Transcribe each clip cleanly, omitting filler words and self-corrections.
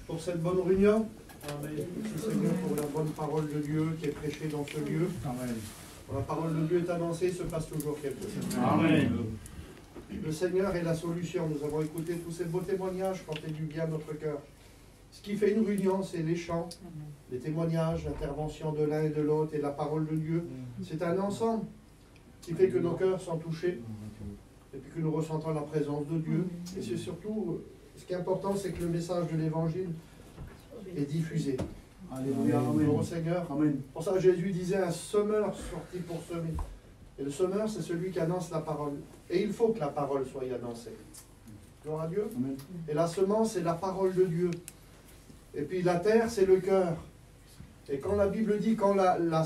pour cette bonne réunion. Merci Seigneur pour la bonne parole de Dieu qui est prêchée dans ce lieu. Amen. Quand la parole de Dieu est annoncée, il se passe toujours quelque chose. Amen. Le Seigneur est la solution. Nous avons écouté tous ces beaux témoignages qui ont fait du bien à notre cœur. Ce qui fait une réunion, c'est les chants, les témoignages, l'intervention de l'un et de l'autre et la parole de Dieu. C'est un ensemble qui fait que nos cœurs sont touchés et puis que nous ressentons la présence de Dieu. Et c'est surtout, ce qui est important, c'est que le message de l'Évangile est diffusé. Alléluia. Amen. Au Seigneur. Amen. Pour ça, Jésus disait un semeur sorti pour semer. Et le semeur, c'est celui qui annonce la parole. Et il faut que la parole soit annoncée. Gloire à Dieu. Amen. Et la semence, c'est la parole de Dieu. Et puis la terre, c'est le cœur. Et quand la Bible dit, quand la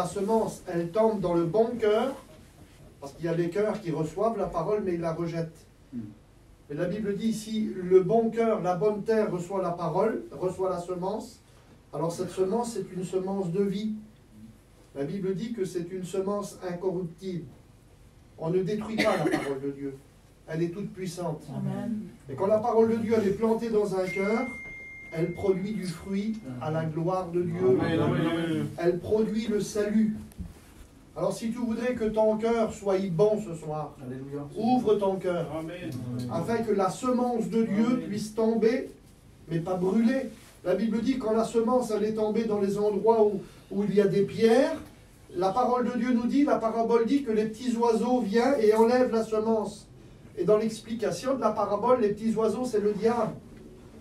semence, elle tombe dans le bon cœur, parce qu'il y a des cœurs qui reçoivent la parole, mais ils la rejettent. Mais la Bible dit, si le bon cœur, la bonne terre reçoit la parole, reçoit la semence, alors cette semence, c'est une semence de vie. La Bible dit que c'est une semence incorruptible. On ne détruit pas la parole de Dieu. Elle est toute puissante. Amen. Et quand la parole de Dieu, elle est plantée dans un cœur, elle produit du fruit à la gloire de Dieu. Amen. Amen. Elle produit le salut. Alors si tu voudrais que ton cœur soit bon ce soir, Alléluia. ouvre ton cœur, Amen. afin que la semence de Dieu puisse tomber, mais pas brûler. La Bible dit quand la semence elle est tombée dans les endroits où il y a des pierres, la parole de Dieu nous dit, la parabole dit que les petits oiseaux viennent et enlèvent la semence. Et dans l'explication de la parabole, les petits oiseaux, c'est le diable.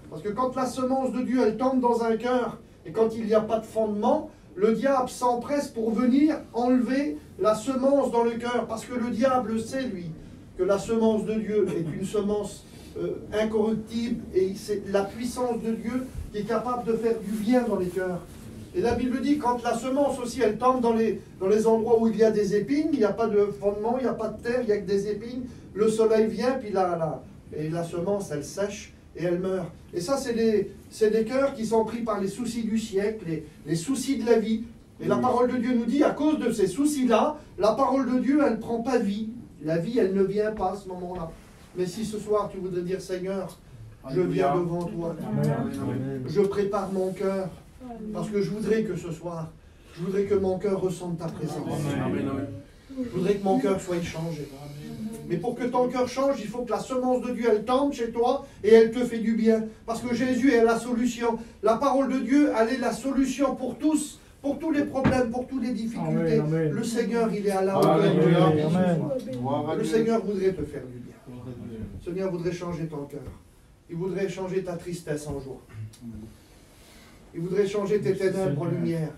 Parce que quand la semence de Dieu, elle tombe dans un cœur, et quand il n'y a pas de fondement, le diable s'empresse pour venir enlever la semence dans le cœur. Parce que le diable sait, lui, que la semence de Dieu est une semence incorruptible, et c'est la puissance de Dieu qui est capable de faire du bien dans les cœurs. Et la Bible dit, quand la semence aussi, elle tombe dans les endroits où il y a des épines, il n'y a pas de fondement, il n'y a pas de terre, il n'y a que des épines, le soleil vient, puis et la semence, elle sèche et elle meurt. Et ça, c'est des cœurs qui sont pris par les soucis du siècle, les soucis de la vie. Et la parole de Dieu nous dit, à cause de ces soucis-là, la parole de Dieu, elle ne prend pas vie. La vie, elle ne vient pas à ce moment-là. Mais si ce soir, tu voudrais dire, Seigneur, je viens devant toi, je prépare mon cœur, parce que je voudrais que ce soir, je voudrais que mon cœur ressente ta présence. Je voudrais que mon cœur soit changé. Mais pour que ton cœur change, il faut que la semence de Dieu, elle tombe chez toi et elle te fait du bien. Parce que Jésus est la solution. La parole de Dieu, elle est la solution pour tous, pour tous les problèmes, pour toutes les difficultés. Amen. Le Seigneur, il est à la hauteur. Le Seigneur voudrait te faire du bien. Le Seigneur voudrait changer ton cœur. Il voudrait changer ta tristesse en joie. Il voudrait changer tes ténèbres en lumière.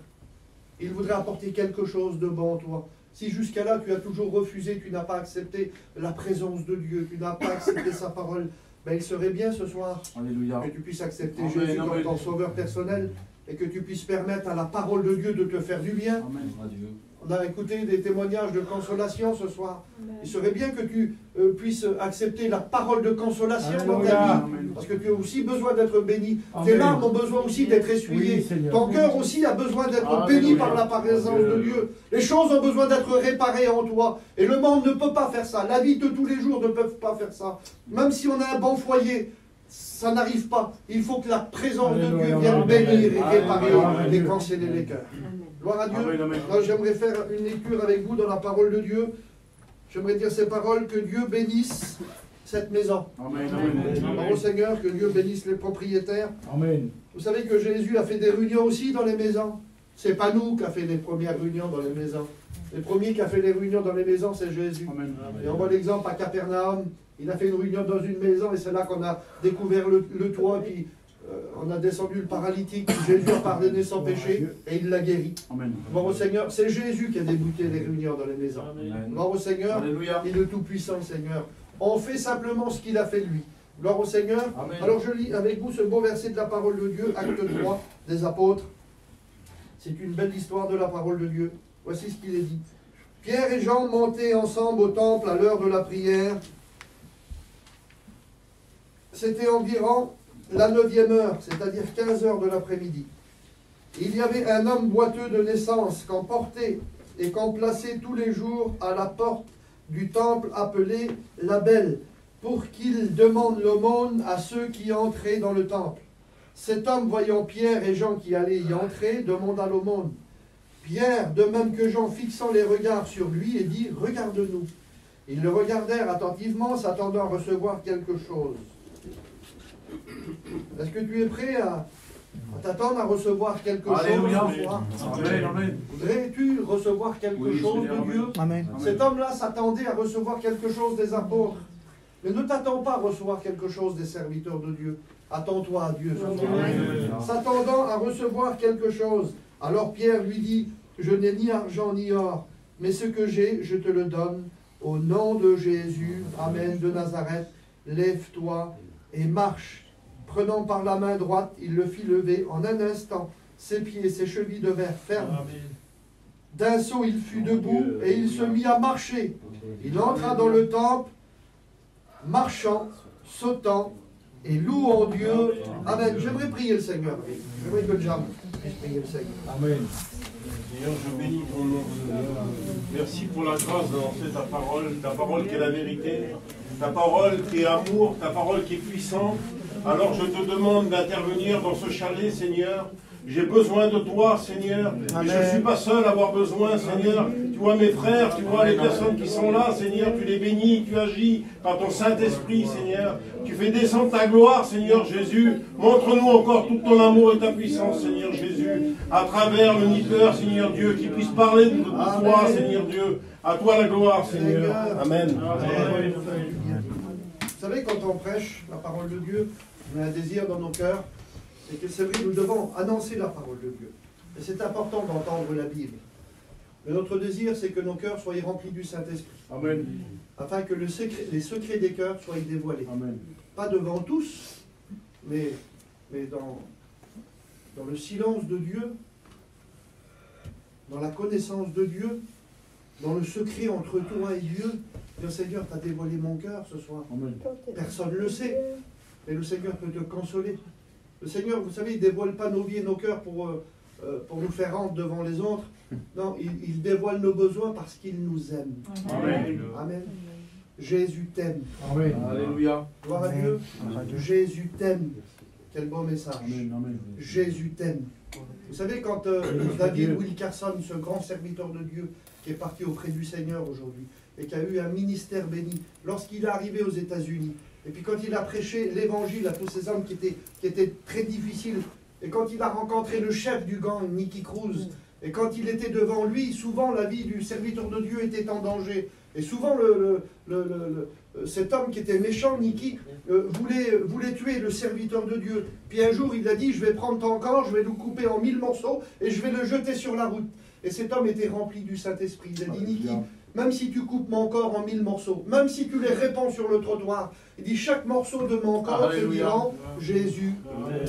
Il voudrait apporter quelque chose de bon en toi. Si jusqu'à là, tu as toujours refusé, tu n'as pas accepté la présence de Dieu, tu n'as pas accepté sa parole, ben, il serait bien ce soir Alléluia. que tu puisses accepter Jésus comme ton sauveur personnel et que tu puisses permettre à la parole de Dieu de te faire du bien. Amen. Adieu. On a écouté des témoignages de consolation ce soir. Il serait bien que tu puisses accepter la parole de consolation dans ta vie. Parce que tu as aussi besoin d'être béni. Tes larmes ont besoin aussi d'être essuyées. Ton cœur aussi a besoin d'être béni par la présence de Dieu. Les choses ont besoin d'être réparées en toi. Et le monde ne peut pas faire ça. La vie de tous les jours ne peut pas faire ça. Même si on a un bon foyer, ça n'arrive pas. Il faut que la présence de Dieu vienne bénir et réparer et canceller les cœurs. Gloire à Dieu. J'aimerais faire une lecture avec vous dans la parole de Dieu. J'aimerais dire ces paroles, que Dieu bénisse cette maison. Amen. Gloire au Seigneur, que Dieu bénisse les propriétaires. Amen. Vous savez que Jésus a fait des réunions aussi dans les maisons. C'est pas nous qui a fait les premières réunions dans les maisons. Les premiers qui a fait les réunions dans les maisons, c'est Jésus. Amen. Et on voit l'exemple à Capernaum. Il a fait une réunion dans une maison et c'est là qu'on a découvert le toit. Puis on a descendu le paralytique. Jésus a pardonné son péché et il l'a guéri. Amen. Gloire au Seigneur. C'est Jésus qui a débuté les réunions dans les maisons. Amen. Gloire au Seigneur. Alléluia. Il est le Tout-Puissant, Seigneur. On fait simplement ce qu'il a fait lui. Gloire au Seigneur. Amen. Alors je lis avec vous ce beau verset de la parole de Dieu, acte 3 des apôtres. C'est une belle histoire de la parole de Dieu. Voici ce qu'il est dit. Pierre et Jean montaient ensemble au temple à l'heure de la prière. C'était environ la 9e heure, c'est-à-dire 15 heures de l'après-midi. Il y avait un homme boiteux de naissance qu'on portait et qu'on plaçait tous les jours à la porte du temple appelé la Belle, pour qu'il demande l'aumône à ceux qui entraient dans le temple. Cet homme, voyant Pierre et Jean qui allaient y entrer, demanda l'aumône. Pierre, de même que Jean, fixant les regards sur lui, et dit « Regarde-nous ». Ils le regardèrent attentivement, s'attendant à recevoir quelque chose. Est-ce que tu es prêt à t'attendre à recevoir quelque chose ce soir? Voudrais-tu recevoir quelque chose de Dieu? Amen. Cet homme-là s'attendait à recevoir quelque chose des apôtres. Mais ne t'attends pas à recevoir quelque chose des serviteurs de Dieu. Attends-toi à Dieu. S'attendant à recevoir quelque chose. Alors Pierre lui dit, je n'ai ni argent ni or, mais ce que j'ai, je te le donne. Au nom de Jésus, Amen, de Nazareth, lève-toi et marche. Prenant par la main droite, il le fit lever en un instant. Ses pieds et ses chevilles devinrent fermes. D'un saut, il fut debout et il se mit à marcher. Il entra dans le temple, marchant, sautant et louant Dieu. Amen. J'aimerais prier le Seigneur. J'aimerais que Jam puisse prier le Seigneur. Amen. Seigneur, je bénis ton nom. Merci pour la grâce d'annoncer ta parole qui est la vérité, ta parole qui est amour, ta parole qui est puissante. Alors je te demande d'intervenir dans ce chalet, Seigneur. J'ai besoin de toi, Seigneur. Et je ne suis pas seul à avoir besoin, Seigneur. Tu vois mes frères, tu vois les personnes qui sont là, Seigneur. Tu les bénis, tu agis par ton Saint-Esprit, Seigneur. Tu fais descendre ta gloire, Seigneur Jésus. Montre-nous encore tout ton amour et ta puissance, Seigneur Jésus. À travers le niqueur, Seigneur Dieu, qui puisse parler de toi, Seigneur Dieu. À toi la gloire, Seigneur. Amen. Vous savez, quand on prêche la parole de Dieu, on a un désir dans nos cœurs. Et que c'est vrai, nous devons annoncer la parole de Dieu. Et c'est important d'entendre la Bible. Mais notre désir, c'est que nos cœurs soient remplis du Saint-Esprit. Amen. Afin que les secrets des cœurs soient dévoilés. Amen. Pas devant tous, mais dans le silence de Dieu, dans la connaissance de Dieu, dans le secret entre toi et Dieu. Dire, Seigneur, tu as dévoilé mon cœur ce soir. Amen. Personne ne le sait, mais le Seigneur peut te consoler. Le Seigneur, vous savez, il ne dévoile pas nos vies et nos cœurs pour nous faire rendre devant les autres. Non, il dévoile nos besoins parce qu'il nous aime. Amen. Amen. Jésus t'aime. Amen. Alléluia. Gloire à Dieu. Jésus t'aime. Quel beau message. Amen. Amen. Jésus t'aime. Vous savez, quand David Wilkerson, ce grand serviteur de Dieu, qui est parti auprès du Seigneur aujourd'hui, et qui a eu un ministère béni, lorsqu'il est arrivé aux États-Unis, et puis quand il a prêché l'évangile à tous ces hommes qui étaient très difficiles, et quand il a rencontré le chef du gang, Nicky Cruz, et quand il était devant lui, souvent la vie du serviteur de Dieu était en danger. Et souvent cet homme qui était méchant, Nicky, voulait tuer le serviteur de Dieu. Puis un jour il a dit, je vais prendre ton corps, je vais le couper en 1000 morceaux, et je vais le jeter sur la route. Et cet homme était rempli du Saint-Esprit. Il a dit, Nicky, même si tu coupes mon corps en 1000 morceaux, même si tu les répands sur le trottoir, il dit, chaque morceau de mon corps te diront Jésus.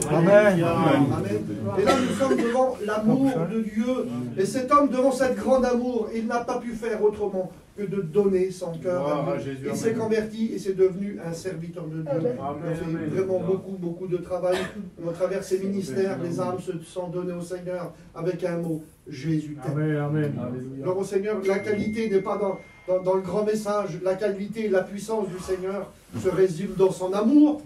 Amen. Amen. Et là, nous sommes devant l'amour de Dieu. Et cet homme, devant cet grand amour, il n'a pas pu faire autrement que de donner son cœur à Dieu. Il s'est converti et c'est devenu un serviteur de Dieu. Il a fait vraiment beaucoup de travail. À travers ses ministères, les âmes se sont données au Seigneur avec un mot, Jésus t'aime. Amen. Amen. Alors au Seigneur, la qualité n'est pas dans le grand message. La qualité et la puissance du Seigneur se résument dans son amour.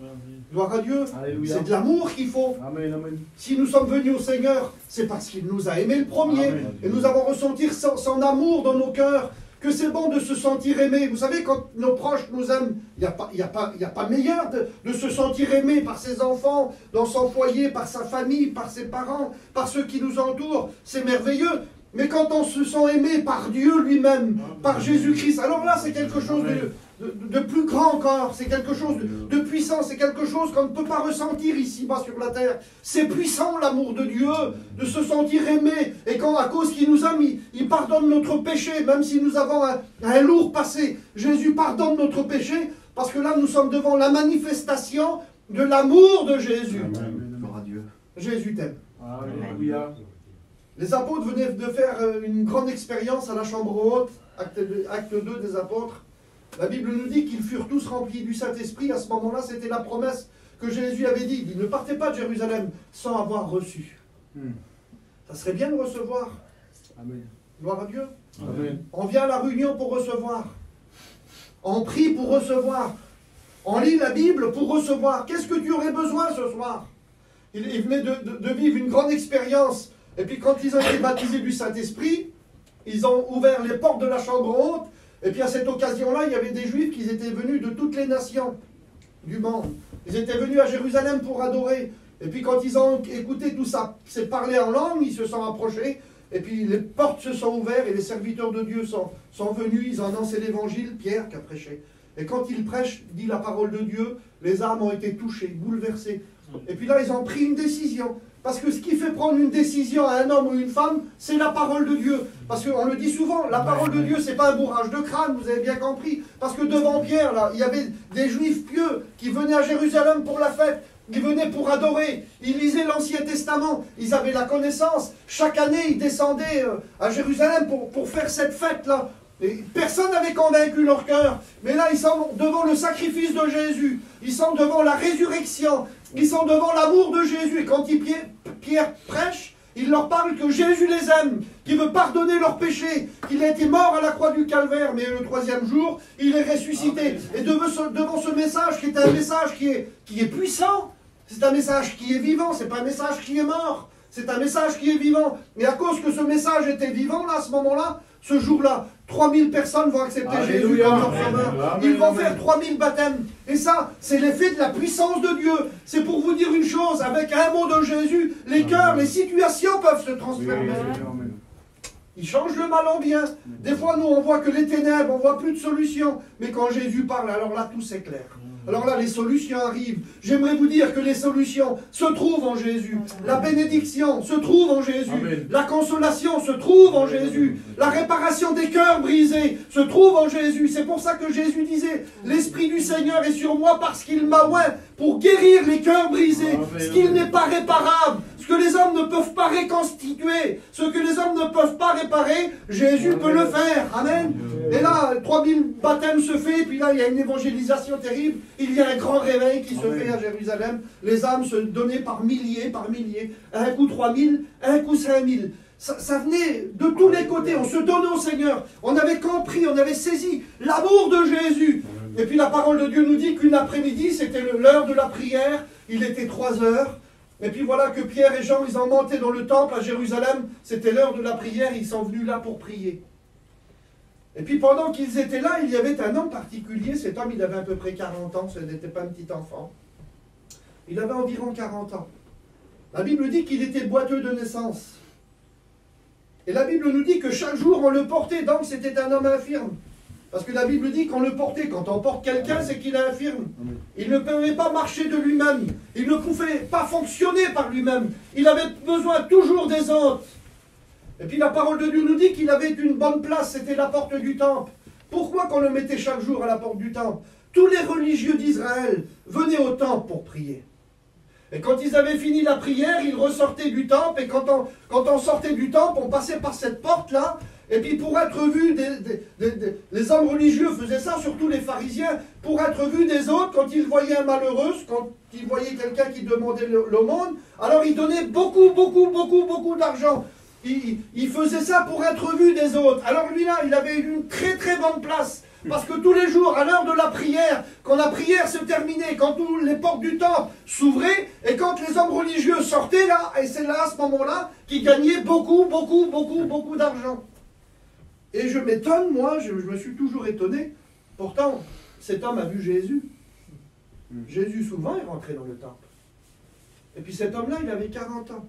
Gloire à Dieu. C'est de l'amour qu'il faut. Amen. Amen. Si nous sommes venus au Seigneur, c'est parce qu'il nous a aimés le premier. Amen. Et nous avons ressenti son amour dans nos cœurs. Que c'est bon de se sentir aimé. Vous savez, quand nos proches nous aiment, il n'y a pas meilleur de se sentir aimé par ses enfants, dans son foyer, par sa famille, par ses parents, par ceux qui nous entourent. C'est merveilleux. Mais quand on se sent aimé par Dieu lui-même, par Jésus-Christ, alors là, c'est quelque chose de plus grand encore. C'est quelque chose de puissant. C'est quelque chose qu'on ne peut pas ressentir ici-bas sur la terre. C'est puissant, l'amour de Dieu, de se sentir aimé. Et quand, à cause qu'il nous aime, il pardonne notre péché, même si nous avons un lourd passé. Jésus pardonne notre péché, parce que là, nous sommes devant la manifestation de l'amour de Jésus. Gloire à Dieu. Jésus t'aime. Alléluia. Les apôtres venaient de faire une grande expérience à la chambre haute, acte 2 des apôtres. La Bible nous dit qu'ils furent tous remplis du Saint-Esprit. À ce moment-là, c'était la promesse que Jésus avait dit. Il ne partez pas de Jérusalem sans avoir reçu. Ça serait bien de recevoir. Amen. Gloire à Dieu. Amen. On vient à la réunion pour recevoir. On prie pour recevoir. On lit la Bible pour recevoir. Qu'est-ce que tu aurais besoin ce soir? Ils venaient de vivre une grande expérience. Et puis quand ils ont été baptisés du Saint-Esprit, ils ont ouvert les portes de la chambre haute. Et puis à cette occasion-là, il y avait des Juifs qui étaient venus de toutes les nations du monde. Ils étaient venus à Jérusalem pour adorer. Et puis quand ils ont écouté tout ça, c'est parlé en langue, ils se sont approchés. Et puis les portes se sont ouvertes et les serviteurs de Dieu sont venus. Ils ont annoncé l'évangile, Pierre qui a prêché. Et quand il prêche, dit la parole de Dieu, les âmes ont été touchées, bouleversées. Et puis là, ils ont pris une décision. Parce que ce qui fait prendre une décision à un homme ou une femme, c'est la parole de Dieu. Parce qu'on le dit souvent, la parole de Dieu, c'est pas un bourrage de crâne, vous avez bien compris. Parce que devant Pierre, là, il y avait des Juifs pieux qui venaient à Jérusalem pour la fête. Ils venaient pour adorer. Ils lisaient l'Ancien Testament. Ils avaient la connaissance. Chaque année, ils descendaient à Jérusalem pour faire cette fête-là. Et personne n'avait convaincu leur cœur. Mais là, ils sont devant le sacrifice de Jésus. Ils sont devant la résurrection. Ils sont devant l'amour de Jésus. Et quand Pierre prêche, il leur parle que Jésus les aime, qu'il veut pardonner leurs péchés, qu'il a été mort à la croix du Calvaire, mais le troisième jour, il est ressuscité. Et devant ce message, qui est un message qui est puissant, c'est un message qui est vivant, c'est pas un message qui est mort. C'est un message qui est vivant. Et à cause que ce message était vivant, là, à ce moment-là, ce jour-là, 3000 personnes vont accepter Jésus comme leur sauveur. Ils vont faire 3000 baptêmes. Et ça, c'est l'effet de la puissance de Dieu. C'est pour vous dire une chose, avec un mot de Jésus, les cœurs, les situations peuvent se transformer. Il change le mal en bien. Des fois, nous, on voit que les ténèbres, on voit plus de solutions. Mais quand Jésus parle, alors là, tout s'éclaire. Alors là, les solutions arrivent. J'aimerais vous dire que les solutions se trouvent en Jésus. La bénédiction se trouve en Jésus. Amen. La consolation se trouve en Jésus. La réparation des cœurs brisés se trouve en Jésus. C'est pour ça que Jésus disait, l'Esprit du Seigneur est sur moi parce qu'il m'a oint pour guérir les cœurs brisés. Amen. Ce qui n'est pas réparable, ce que les hommes ne peuvent pas reconstituer, ce que les hommes ne peuvent pas réparer, Jésus peut le faire. Amen. Et là, 3000 baptêmes se fait, et puis là, il y a une évangélisation terrible. Il y a un grand réveil qui se fait à Jérusalem. Les âmes se donnaient par milliers. Un coup 3000, un coup 5000. Ça venait de tous les côtés. On se donnait au Seigneur. On avait compris, on avait saisi l'amour de Jésus. Et puis la parole de Dieu nous dit qu'une après-midi, c'était l'heure de la prière. Il était 3 heures. Et puis voilà que Pierre et Jean, ils ont monté dans le temple à Jérusalem. C'était l'heure de la prière. Ils sont venus là pour prier. Et puis pendant qu'ils étaient là, il y avait un homme particulier. Cet homme, il avait à peu près 40 ans, ce n'était pas un petit enfant. Il avait environ 40 ans. La Bible dit qu'il était boiteux de naissance. Et la Bible nous dit que chaque jour on le portait, donc c'était un homme infirme. Parce que la Bible dit qu'on le portait. Quand on porte quelqu'un, c'est qu'il est infirme. Il ne pouvait pas marcher de lui-même. Il ne pouvait pas fonctionner par lui-même. Il avait besoin toujours des autres. Et puis la parole de Dieu nous dit qu'il avait une bonne place, c'était la porte du temple. Pourquoi qu'on le mettait chaque jour à la porte du temple? Tous les religieux d'Israël venaient au temple pour prier. Et quand ils avaient fini la prière, ils ressortaient du temple, et quand on sortait du temple, on passait par cette porte-là, et puis pour être vu, les hommes religieux faisaient ça, surtout les pharisiens, pour être vus des autres, quand ils voyaient un malheureux, quand ils voyaient quelqu'un qui demandait l'aumône, alors ils donnaient beaucoup d'argent. Il faisait ça pour être vu des autres. Alors lui là, il avait une très très bonne place. Parce que tous les jours, à l'heure de la prière, quand la prière se terminait, quand toutes les portes du temple s'ouvraient, et quand les hommes religieux sortaient là, et c'est là, à ce moment-là, qu'ils gagnaient beaucoup d'argent. Et je m'étonne, moi, je me suis toujours étonné. Pourtant, cet homme a vu Jésus. Jésus, souvent, est rentré dans le temple. Et puis cet homme-là, il avait 40 ans.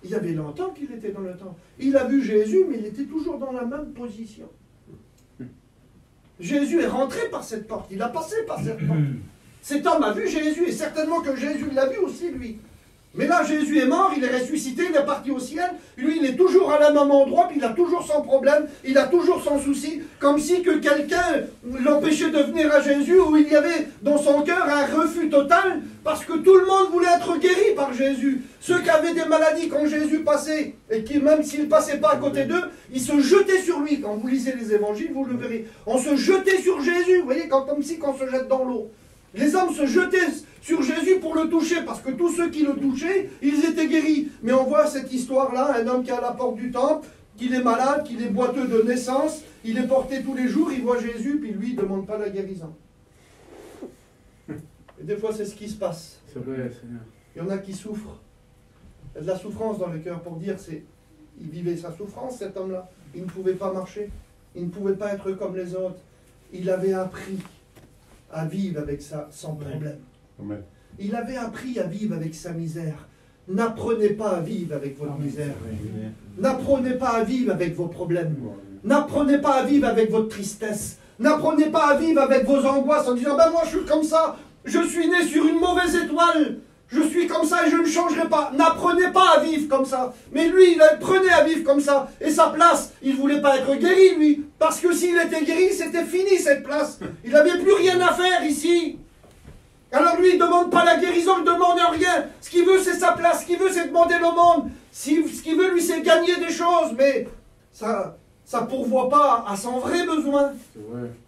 Il y avait longtemps qu'il était dans le temple. Il a vu Jésus, mais il était toujours dans la même position. Jésus est rentré par cette porte. Il a passé par cette porte. Cet homme a vu Jésus, et certainement que Jésus l'a vu aussi, lui. Mais là, Jésus est mort, il est ressuscité, il est parti au ciel. Lui, il est toujours à la même endroit, puis il a toujours son problème, il a toujours son souci, comme si que quelqu'un l'empêchait de venir à Jésus, où il y avait dans son cœur un refus total, parce que tout le monde voulait être guéri par Jésus. Ceux qui avaient des maladies quand Jésus passait, et qui, même s'il ne passait pas à côté d'eux, ils se jetaient sur lui. Quand vous lisez les évangiles, vous le verrez. On se jetait sur Jésus, vous voyez, comme si on se jette dans l'eau. Les hommes se jetaient sur Jésus pour le toucher, parce que tous ceux qui le touchaient, ils étaient guéris. Mais on voit cette histoire-là, un homme qui est à la porte du temple, qu'il est malade, qu'il est boiteux de naissance, il est porté tous les jours, il voit Jésus, puis lui, il ne demande pas la guérison. Et des fois, c'est ce qui se passe. C'est vrai, Seigneur. Il y en a qui souffrent. Il y a de la souffrance dans le cœur pour dire, il vivait sa souffrance, cet homme-là. Il ne pouvait pas marcher. Il ne pouvait pas être comme les autres. Il avait appris à vivre avec ça sans problème. Amen. Il avait appris à vivre avec sa misère. N'apprenez pas à vivre avec votre misère. N'apprenez pas à vivre avec vos problèmes. N'apprenez pas à vivre avec votre tristesse. N'apprenez pas à vivre avec vos angoisses en disant, ben moi je suis comme ça, je suis né sur une mauvaise étoile, je suis comme ça et je ne changerai pas. N'apprenez pas à vivre comme ça. Mais lui, il apprenait à vivre comme ça. Et sa place, il ne voulait pas être guéri, lui. Parce que s'il était guéri, c'était fini cette place. Il n'avait plus rien à faire ici. Alors lui, il ne demande pas la guérison, il ne demande rien. Ce qu'il veut, c'est sa place. Ce qu'il veut, c'est demander le monde. Ce qu'il veut, lui, c'est gagner des choses. Mais ça ne pourvoit pas à son vrai besoin.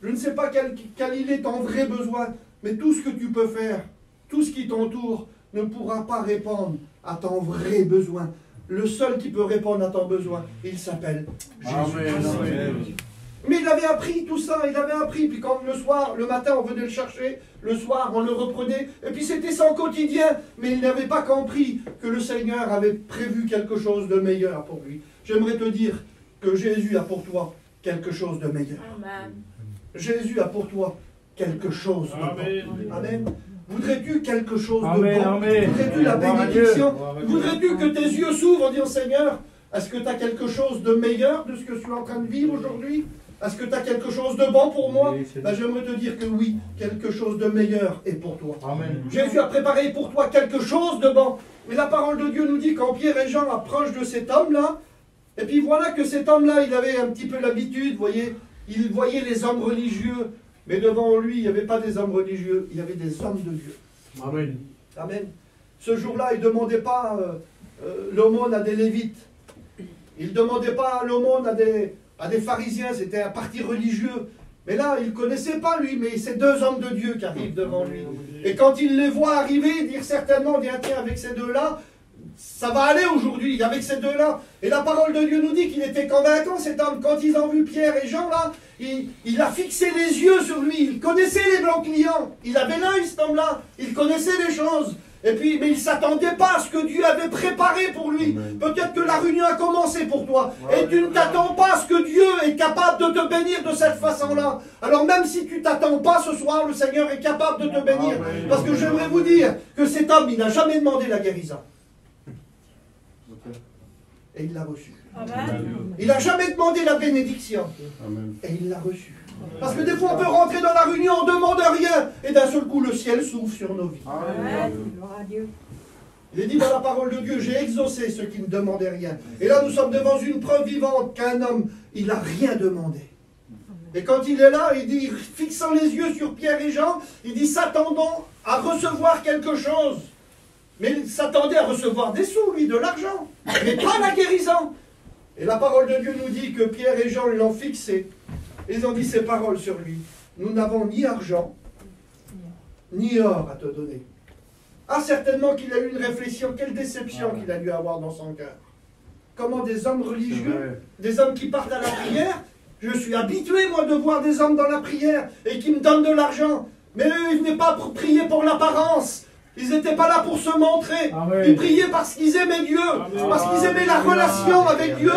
Je ne sais pas quel il est ton vrai besoin. Mais tout ce que tu peux faire, tout ce qui t'entoure, ne pourra pas répondre à ton vrai besoin. Le seul qui peut répondre à ton besoin, il s'appelle Jésus. Mais il avait appris tout ça, il avait appris. Puis quand le matin, on venait le chercher, le soir, on le reprenait. Et puis c'était son quotidien. Mais il n'avait pas compris que le Seigneur avait prévu quelque chose de meilleur pour lui. J'aimerais te dire que Jésus a pour toi quelque chose de meilleur. Amen. Jésus a pour toi quelque chose de bon. Amen. Voudrais-tu quelque chose de bon? Voudrais-tu la bénédiction? Voudrais-tu que tes yeux s'ouvrent en disant, Seigneur, est-ce que tu as quelque chose de meilleur de ce que je suis en train de vivre aujourd'hui? Est-ce que tu as quelque chose de bon pour moi? Ben, j'aimerais te dire que oui, quelque chose de meilleur est pour toi. Amen. Jésus a préparé pour toi quelque chose de bon. Mais la parole de Dieu nous dit quand Pierre et Jean approchent de cet homme-là, et puis voilà que cet homme-là, il avait un petit peu l'habitude, voyez, il voyait les hommes religieux, mais devant lui, il n'y avait pas des hommes religieux, il y avait des hommes de Dieu. Amen. Amen. Ce jour-là, il ne demandait pas l'aumône à des Lévites. Il ne demandait pas l'aumône à des pharisiens, c'était un parti religieux. Mais là, il ne connaissait pas lui, mais c'est deux hommes de Dieu qui arrivent devant lui. Et quand il les voit arriver, dire certainement, tiens, avec ces deux-là, ça va aller aujourd'hui, avec ces deux-là. Et la parole de Dieu nous dit qu'il était convaincant, cet homme. Quand ils ont vu Pierre et Jean, là, il a fixé les yeux sur lui. Il connaissait les bons clients. Il avait l'œil, cet homme-là. Il connaissait les choses. Et puis, mais il ne s'attendait pas à ce que Dieu avait préparé pour lui. Peut-être que la réunion a commencé pour toi. Et tu ne t'attends pas à ce que Dieu est capable de te bénir de cette façon-là. Alors même si tu ne t'attends pas ce soir, le Seigneur est capable de te bénir. Parce que j'aimerais vous dire que cet homme, il n'a jamais demandé la guérison. Et il l'a reçu. Il n'a jamais demandé la bénédiction. Et il l'a reçu. Parce que des fois, on peut rentrer dans la réunion, on ne demande rien. Et d'un seul coup, le ciel s'ouvre sur nos vies. Il est dit dans la parole de Dieu, j'ai exaucé ceux qui ne demandaient rien. Et là, nous sommes devant une preuve vivante qu'un homme, il n'a rien demandé. Et quand il est là, il dit, fixant les yeux sur Pierre et Jean, il dit, s'attendant à recevoir quelque chose. Mais il s'attendait à recevoir des sous, lui, de l'argent. Mais pas la guérison. Et la parole de Dieu nous dit que Pierre et Jean l'ont fixé. Ils ont dit ces paroles sur lui. Nous n'avons ni argent, ni or à te donner. Ah, certainement qu'il a eu une réflexion. Quelle déception qu'il a dû avoir dans son cœur. Comment des hommes religieux, des hommes qui partent à la prière, je suis habitué, moi, de voir des hommes dans la prière et qui me donnent de l'argent. Mais eux, ils venaient pas pour prier pour l'apparence. Ils n'étaient pas là pour se montrer. Amen. Ils priaient parce qu'ils aimaient Dieu, parce qu'ils aimaient la relation avec Dieu.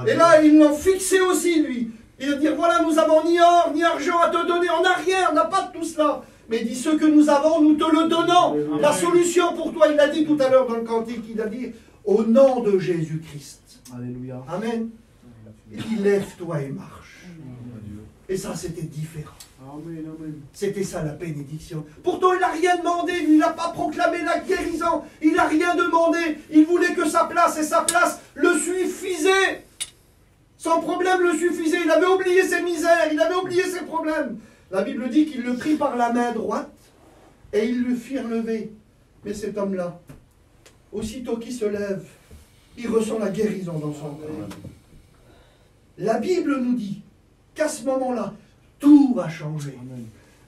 Et là, ils l'ont fixé aussi, lui. Il veut dire, voilà, nous n'avons ni or, ni argent à te donner. On n'a rien, on n'a pas de tout cela. Mais il dit, ce que nous avons, nous te le donnons. Amen. La solution pour toi, il l'a dit tout à l'heure dans le cantique, il a dit, au nom de Jésus-Christ. Alléluia. Amen. Il dit, lève-toi et marche. Et ça, c'était différent. C'était ça la bénédiction. Pourtant, il n'a rien demandé, il n'a pas proclamé la guérison, il n'a rien demandé. Il voulait que sa place, et sa place le suffisait. Son problème le suffisait. Il avait oublié ses misères, il avait oublié ses problèmes. La Bible dit qu'il le prit par la main droite et ils le firent lever. Mais cet homme-là, aussitôt qu'il se lève, il ressent la guérison dans son corps. La Bible nous dit qu'à ce moment-là, tout va changer.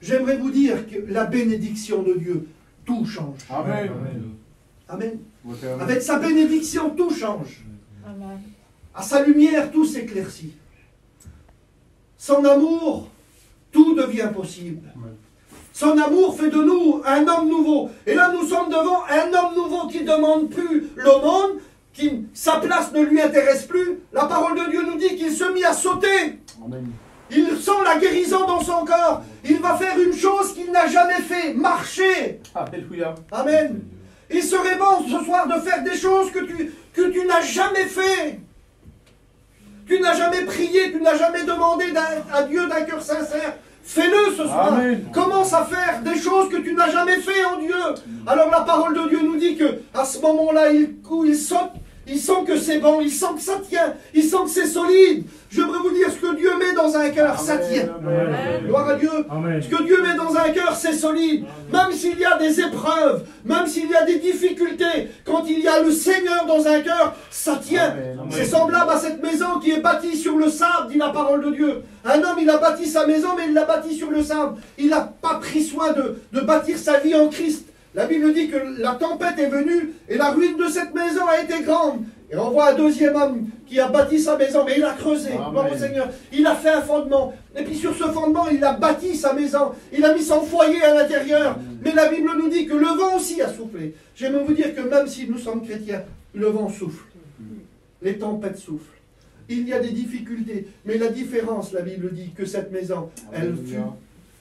J'aimerais vous dire que la bénédiction de Dieu, tout change. Amen. Amen. Avec sa bénédiction, tout change. Amen. À sa lumière, tout s'éclaircit. Son amour, tout devient possible. Amen. Son amour fait de nous un homme nouveau. Et là, nous sommes devant un homme nouveau qui ne demande plus l'aumône, sa place ne lui intéresse plus. La parole de Dieu nous dit qu'il se mit à sauter. Amen. Il sent la guérison dans son corps. Il va faire une chose qu'il n'a jamais fait, marcher. Alléluia. Amen. Il serait bon ce soir de faire des choses que tu n'as jamais fait. Tu n'as jamais prié, tu n'as jamais demandé à Dieu d'un cœur sincère. Fais-le ce soir. Amen. Commence à faire des choses que tu n'as jamais fait en Dieu. Alors la parole de Dieu nous dit que à ce moment-là, il saute. Il sent que c'est bon, il sent que ça tient, il sent que c'est solide. Je voudrais vous dire, ce que Dieu met dans un cœur, ça tient. Amen. Gloire à Dieu. Amen. Ce que Dieu met dans un cœur, c'est solide. Même s'il y a des épreuves, même s'il y a des difficultés, quand il y a le Seigneur dans un cœur, ça tient. Amen. C'est semblable à cette maison qui est bâtie sur le sable, dit la parole de Dieu. Un homme, il a bâti sa maison, mais il l'a bâtie sur le sable. Il n'a pas pris soin de bâtir sa vie en Christ. La Bible dit que la tempête est venue et la ruine de cette maison a été grande. Et on voit un deuxième homme qui a bâti sa maison, mais il a creusé, gloire au Seigneur. Il a fait un fondement. Et puis sur ce fondement, il a bâti sa maison. Il a mis son foyer à l'intérieur. Mais la Bible nous dit que le vent aussi a soufflé. J'aime vous dire que même si nous sommes chrétiens, le vent souffle. Les tempêtes soufflent. Il y a des difficultés. Mais la différence, la Bible dit que cette maison,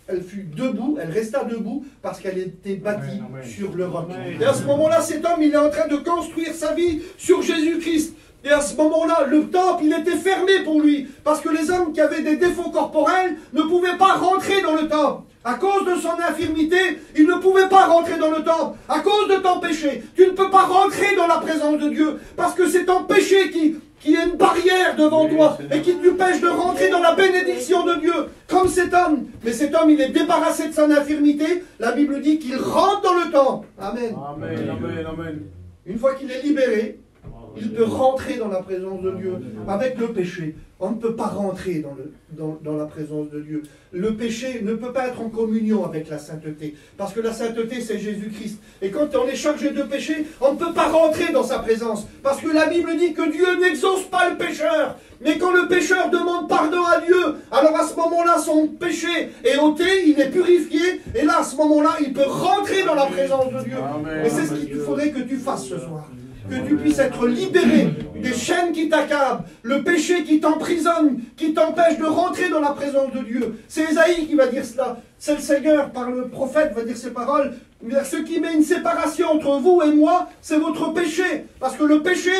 elle fut debout, elle resta debout parce qu'elle était bâtie sur le roc. Et à ce moment-là, cet homme, il est en train de construire sa vie sur Jésus-Christ. Et à ce moment-là, le temple, il était fermé pour lui. Parce que les hommes qui avaient des défauts corporels ne pouvaient pas rentrer dans le temple. À cause de son infirmité, il ne pouvait pas rentrer dans le temple. À cause de ton péché, tu ne peux pas rentrer dans la présence de Dieu. Parce que c'est ton péché qui est une barrière devant toi et qui t'empêche de rentrer dans la bénédiction de Dieu, comme cet homme. Mais cet homme, il est débarrassé de son infirmité. La Bible dit qu'il rentre dans le temple. Amen. Amen. Amen. Amen. Une fois qu'il est libéré, il peut rentrer dans la présence de Dieu. Avec le péché, on ne peut pas rentrer dans la présence de Dieu. Le péché ne peut pas être en communion avec la sainteté. Parce que la sainteté, c'est Jésus-Christ. Et quand on est chargé de péché, on ne peut pas rentrer dans sa présence. Parce que la Bible dit que Dieu n'exauce pas le pécheur. Mais quand le pécheur demande pardon à Dieu, alors à ce moment-là, son péché est ôté, il est purifié. Et là, à ce moment-là, il peut rentrer dans la présence de Dieu. Amen. Et c'est ce qu'il faudrait que tu fasses ce soir. Que tu puisses être libéré des chaînes qui t'accablent, le péché qui t'emprisonne, qui t'empêche de rentrer dans la présence de Dieu. C'est Ésaïe qui va dire cela. C'est le Seigneur, par le prophète, va dire ces paroles. Ce qui met une séparation entre vous et moi, c'est votre péché. Parce que le péché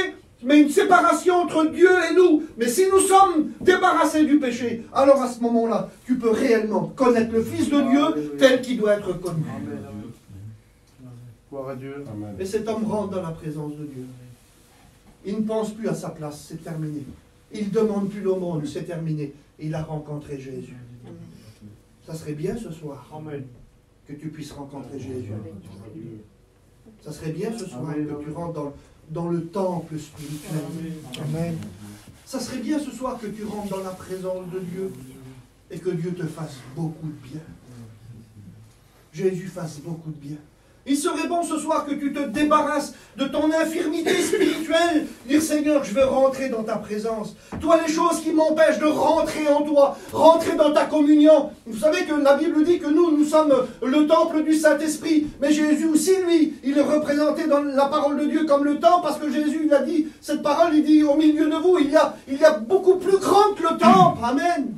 met une séparation entre Dieu et nous. Mais si nous sommes débarrassés du péché, alors à ce moment-là, tu peux réellement connaître le Fils de Dieu tel qu'il doit être connu. Amen. Gloire à Dieu. Amen. Et cet homme rentre dans la présence de Dieu. Il ne pense plus à sa place, c'est terminé. Il ne demande plus l'aumône, c'est terminé. Il a rencontré Jésus. Ça serait bien ce soir Amen. que tu puisses rencontrer Jésus. Ça serait bien ce soir Amen. que tu rentres dans le temple spirituel. Amen. Ça serait bien ce soir que tu rentres dans la présence de Dieu et que Dieu te fasse beaucoup de bien. Jésus fasse beaucoup de bien. Il serait bon ce soir que tu te débarrasses de ton infirmité spirituelle. Dire Seigneur, je veux rentrer dans ta présence. Toi, les choses qui m'empêchent de rentrer en toi, rentrer dans ta communion. Vous savez que la Bible dit que nous sommes le temple du Saint-Esprit. Mais Jésus aussi, lui, il est représenté dans la parole de Dieu comme le temple, parce que Jésus, il a dit, cette parole, il dit, au milieu de vous, il y a beaucoup plus grand que le temple. Amen.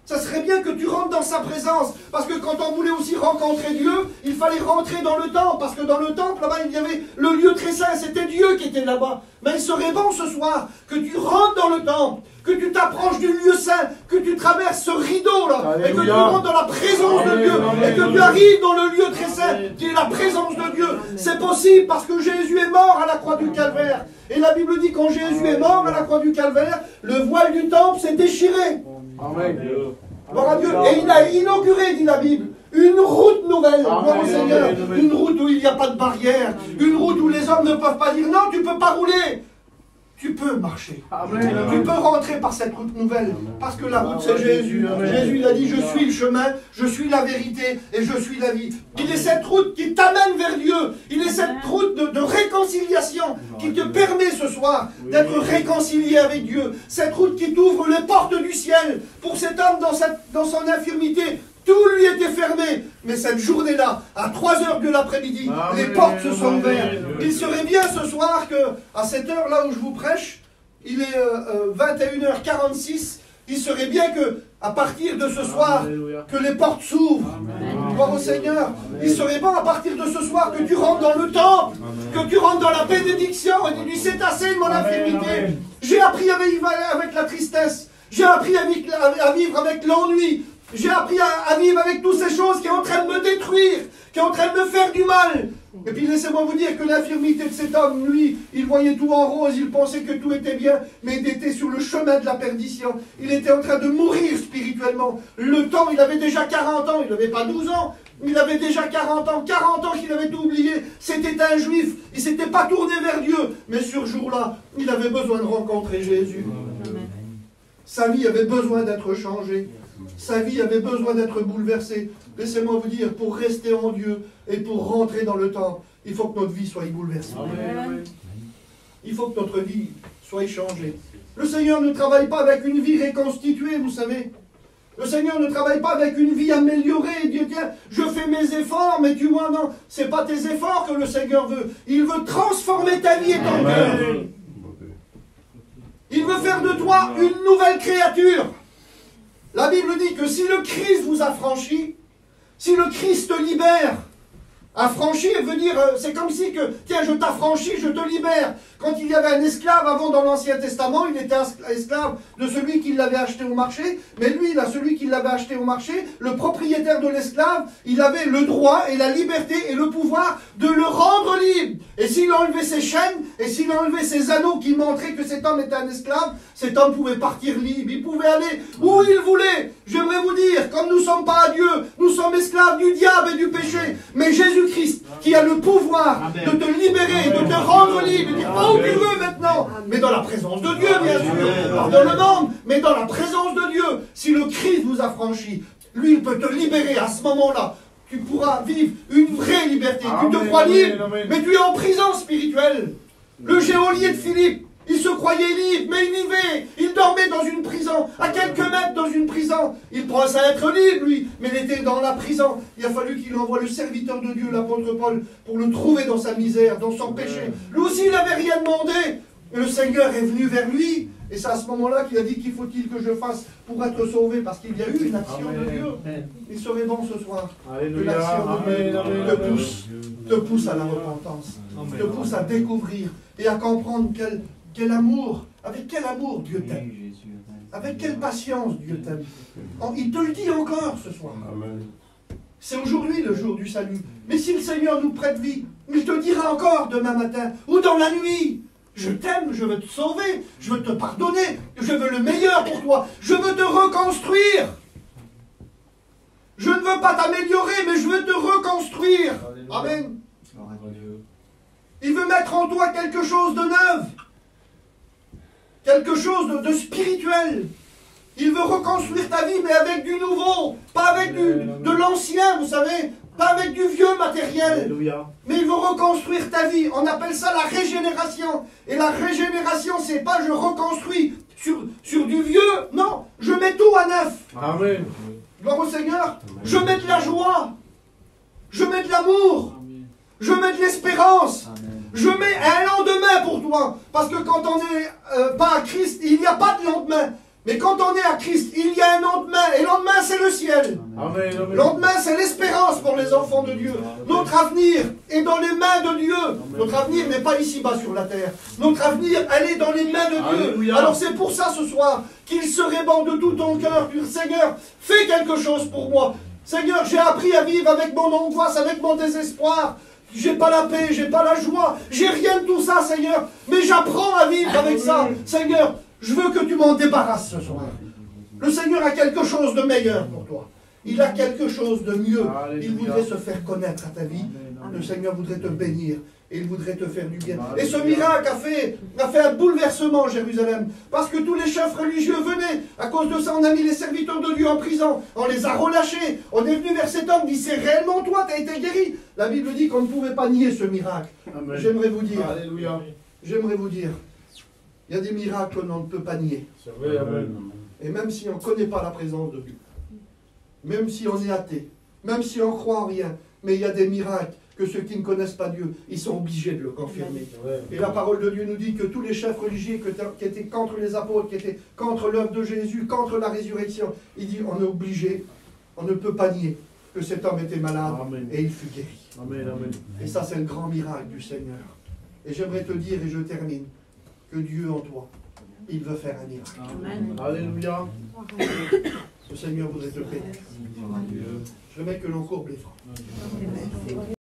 Ça serait bien que tu rentres dans sa présence. Parce que quand on voulait aussi rencontrer Dieu, il fallait rentrer dans le temple. Parce que dans le temple, là-bas, il y avait le lieu très saint. C'était Dieu qui était là-bas. Mais il serait bon ce soir que tu rentres dans le temple, que tu t'approches du lieu saint, que tu traverses ce rideau-là, et que tu rentres dans la présence de Dieu, et que tu arrives dans le lieu très saint, qui est la présence de Dieu. C'est possible parce que Jésus est mort à la croix du Calvaire. Et la Bible dit quand Jésus est mort à la croix du Calvaire, le voile du temple s'est déchiré. Amen. Gloire à Dieu. Et il a inauguré, dit la Bible, une route nouvelle. Gloire au Seigneur. Une route où il n'y a pas de barrière. Une route où les hommes ne peuvent pas dire non, tu ne peux pas rouler. Tu peux marcher. Amen. Tu peux rentrer par cette route nouvelle. Parce que la route, c'est Jésus. Jésus, il a dit, je suis le chemin, je suis la vérité et je suis la vie. Il est cette route qui t'amène vers Dieu. Il est cette route de réconciliation qui te permet ce soir d'être réconcilié avec Dieu. Cette route qui t'ouvre les portes du ciel. Pour cet homme dans son infirmité, Tout lui était fermé. Mais cette journée-là, à 3 h de l'après-midi, les portes se sont ouvertes. Il serait bien ce soir qu'à cette heure-là où je vous prêche, il est 21h46, il serait bien que, à partir de ce soir, que les portes s'ouvrent. Gloire au Seigneur. Il serait bon à partir de ce soir que tu rentres dans le temple, que tu rentres dans la bénédiction et tu dis c'est assez de mon infirmité. J'ai appris à vivre avec la tristesse. J'ai appris à vivre avec l'ennui. J'ai appris à vivre avec toutes ces choses qui sont en train de me détruire, qui sont en train de me faire du mal. Et puis laissez-moi vous dire que l'infirmité de cet homme, lui, il voyait tout en rose, il pensait que tout était bien, mais il était sur le chemin de la perdition. Il était en train de mourir spirituellement. Le temps, il avait déjà 40 ans, il n'avait pas 12 ans, il avait déjà 40 ans qu'il avait tout oublié. C'était un juif, il ne s'était pas tourné vers Dieu, mais sur ce jour-là, il avait besoin de rencontrer Jésus. Sa vie avait besoin d'être changée. Sa vie avait besoin d'être bouleversée. Laissez-moi vous dire, pour rester en Dieu et pour rentrer dans le temple, il faut que notre vie soit bouleversée. Il faut que notre vie soit changée. Le Seigneur ne travaille pas avec une vie reconstituée, vous savez. Le Seigneur ne travaille pas avec une vie améliorée. Dieu, tiens, je fais mes efforts, mais tu vois, non, c'est pas tes efforts que le Seigneur veut. Il veut transformer ta vie et ton cœur. Il veut faire de toi une nouvelle créature. La Bible dit que si le Christ vous a franchi, si le Christ te libère, affranchir veut dire, c'est comme si que, tiens, je t'affranchis, je te libère. Quand il y avait un esclave avant dans l'Ancien Testament, il était esclave de celui qui l'avait acheté au marché, mais lui, là, celui qui l'avait acheté au marché, le propriétaire de l'esclave, il avait le droit et la liberté et le pouvoir de le rendre libre. Et s'il enlevait ses chaînes, et s'il enlevait ses anneaux qui montraient que cet homme était un esclave, cet homme pouvait partir libre, il pouvait aller où il voulait. J'aimerais vous dire, comme nous ne sommes pas à Dieu, nous sommes esclaves du diable et du péché, mais Jésus-Christ, qui a le pouvoir de te libérer, de te rendre libre, de dire, oh, tu veux maintenant, mais dans la présence de Dieu, bien sûr, pas dans le monde, mais dans la présence de Dieu. Si le Christ vous a franchi, lui, il peut te libérer à ce moment-là. Tu pourras vivre une vraie liberté. Tu te crois libre, mais tu es en prison spirituelle. Le geôlier de Philippe, il se croyait libre, mais il vivait. Il dormait dans une prison, à quelques mètres dans une prison. Il pensait être libre, lui, mais il était dans la prison. Il a fallu qu'il envoie le serviteur de Dieu, l'apôtre Paul, pour le trouver dans sa misère, dans son péché. Lui aussi, il n'avait rien demandé. Et le Seigneur est venu vers lui. Et c'est à ce moment-là qu'il a dit qu'il faut-il que je fasse pour être sauvé, parce qu'il y a eu une action de Dieu. Il serait bon ce soir que l'action de Dieu te pousse à la repentance, te pousse à découvrir et à comprendre quel amour, avec quel amour Dieu t'aime, avec quelle patience Dieu t'aime. Il te le dit encore ce soir. C'est aujourd'hui le jour du salut. Mais si le Seigneur nous prête vie, il te dira encore demain matin ou dans la nuit. Je t'aime, je veux te sauver, je veux te pardonner, je veux le meilleur pour toi, je veux te reconstruire. Je ne veux pas t'améliorer, mais je veux te reconstruire. Amen. Il veut mettre en toi quelque chose de neuf, quelque chose de spirituel. Il veut reconstruire ta vie, mais avec du nouveau, pas avec de l'ancien, vous savez, pas avec du vieux matériel. Alléluia. Mais il veut reconstruire ta vie. On appelle ça la régénération. Et la régénération, c'est pas je reconstruis sur du vieux. Non, je mets tout à neuf. Amen. Gloire au Seigneur. Je mets de la joie. Je mets de l'amour. Je mets de l'espérance. Je mets un lendemain pour toi. Parce que quand on n'est pas à Christ, il n'y a pas de lendemain. Mais quand on est à Christ, il y a un lendemain. Et le lendemain, c'est le ciel. Amen, amen. Le lendemain, c'est l'espérance pour les enfants de Dieu. Notre avenir est dans les mains de Dieu. Notre avenir n'est pas ici-bas sur la terre. Notre avenir, elle est dans les mains de Dieu. Alléluia. Alors c'est pour ça ce soir qu'il serait bon de tout ton cœur, dire Seigneur, fais quelque chose pour moi. Seigneur, j'ai appris à vivre avec mon angoisse, avec mon désespoir. J'ai pas la paix, j'ai pas la joie, j'ai rien de tout ça, Seigneur. Mais j'apprends à vivre avec ça. Seigneur, je veux que tu m'en débarrasses ce soir. Le Seigneur a quelque chose de meilleur pour toi. Il a quelque chose de mieux. Il voudrait se faire connaître à ta vie. Le Seigneur voudrait te bénir. Et il voudrait te faire du bien. Et ce miracle a fait un bouleversement à Jérusalem. Parce que tous les chefs religieux venaient. À cause de ça, on a mis les serviteurs de Dieu en prison. On les a relâchés. On est venu vers cet homme, dit c'est réellement toi, tu as été guéri. La Bible dit qu'on ne pouvait pas nier ce miracle. J'aimerais vous dire. Alléluia. J'aimerais vous dire. Il y a des miracles qu'on ne peut pas nier. C'est vrai, amen. Et même si on ne connaît pas la présence de Dieu. même si on est athée, même si on croit en rien, mais il y a des miracles que ceux qui ne connaissent pas Dieu, ils sont obligés de le confirmer. Et la parole de Dieu nous dit que tous les chefs religieux qui étaient contre les apôtres, qui étaient contre l'œuvre de Jésus, contre la résurrection, il dit on est obligé, on ne peut pas nier que cet homme était malade. Amen. Et il fut guéri. Amen, amen. Et ça, c'est le grand miracle du Seigneur. Et j'aimerais te dire, et je termine, que Dieu en toi, il veut faire un miracle. Amen. Alléluia. Le Seigneur voudrait te bénir. Je veux que l'on courbe les francs.